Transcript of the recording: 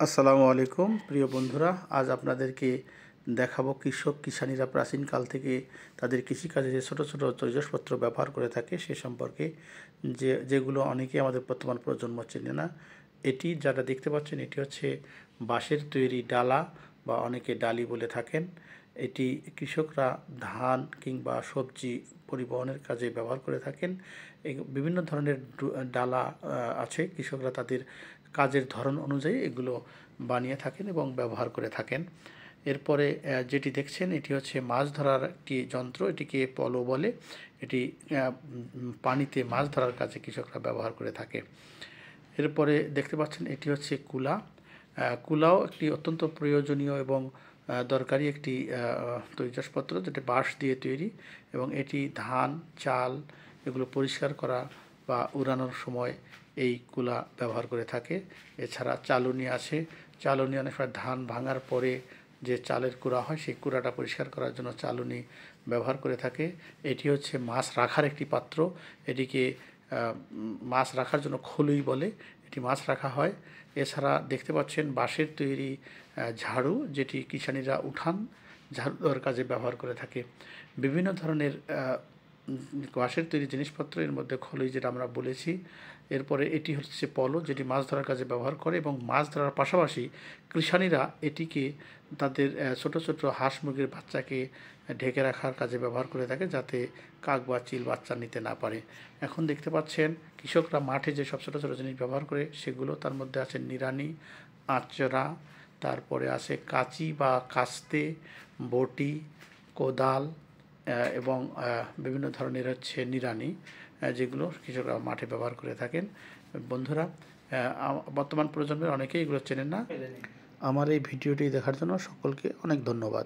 আসসালামু আলাইকুম প্রিয় বন্ধুরা, আজ আপনাদেরকে দেখাবো কিষাণীরা প্রাচীনকাল থেকে তাদের কৃষিকাজে যে ছোটো ছোটো তৈজসপত্র ব্যবহার করে থাকে সে সম্পর্কে, যেগুলো অনেকেই আমাদের বর্তমান প্রজন্ম চেনে না। এটি যারা দেখতে পাচ্ছেন, এটি হচ্ছে বাঁশের তৈরি ডালা বা অনেকে ডালি বলে থাকেন। এটি কৃষকরা ধান কিংবা সবজি পরিবহনের কাজে ব্যবহার করে থাকেন। এই বিভিন্ন ধরনের ডালা আছে, কৃষকরা তাদের কাজের ধরন অনুযায়ী এগুলো বানিয়ে থাকেন এবং ব্যবহার করে থাকেন। এরপরে যেটি দেখছেন, এটি হচ্ছে মাছ ধরার একটি যন্ত্র, এটিকে পলো বলে। এটি পানিতে মাছ ধরার কাজে কৃষকরা ব্যবহার করে থাকে। এরপরে দেখতে পাচ্ছেন, এটি হচ্ছে কুলা। কুলাও একটি অত্যন্ত প্রয়োজনীয় এবং দরকারি একটি তৈজসপত্র, যেটা বাঁশ দিয়ে তৈরি, এবং এটি ধান চাল এগুলো পরিষ্কার করা বা উড়ানোর সময় এই কুলা ব্যবহার করে থাকে। এছাড়া চালুনি আছে, চালুনি অনেক সময় ধান ভাঙার পরে যে চালের কুড়া হয় সেই কুড়াটা পরিষ্কার করার জন্য চালুনি ব্যবহার করে থাকে। এটি হচ্ছে মাছ রাখার একটি পাত্র, এটিকে মাছ রাখার জন্য খলুই বলে, এটি মাছ রাখা হয়। এছাড়া দেখতে পাচ্ছেন বাঁশের তৈরি ঝাড়ু, যেটি কিষাণীরা উঠান ঝাড়ু দেওয়ার কাজে ব্যবহার করে থাকে। বিভিন্ন ধরনের বাঁশের তৈরি জিনিসপত্র, এর মধ্যে খলুই যেটা আমরা বলেছি। এরপরে এটি হচ্ছে পলো, যেটি মাছ ধরার কাজে ব্যবহার করে, এবং মাছ ধরার পাশাপাশি কৃষাণীরা এটিকে তাদের ছোট ছোট হাঁস মুরগির বাচ্চাকে ঢেকে রাখার কাজে ব্যবহার করে থাকে, যাতে কাক বা চিল বাচ্চা নিতে না পারে। এখন দেখতে পাচ্ছেন কৃষকরা মাঠে যে সব ছোটো ছোটো জিনিস ব্যবহার করে সেগুলো, তার মধ্যে আছে নিড়ানি, আঁচড়া, তারপরে আছে কাঁচি বা কাস্তে, বটি, কোদাল এবং বিভিন্ন ধরনের হচ্ছে নিড়ানি, যেগুলো কৃষকরা মাঠে ব্যবহার করে থাকেন। বন্ধুরা, বর্তমান প্রজন্মের অনেকেই এগুলো চেনেন না। আমার এই ভিডিওটি দেখার জন্য সকলকে অনেক ধন্যবাদ।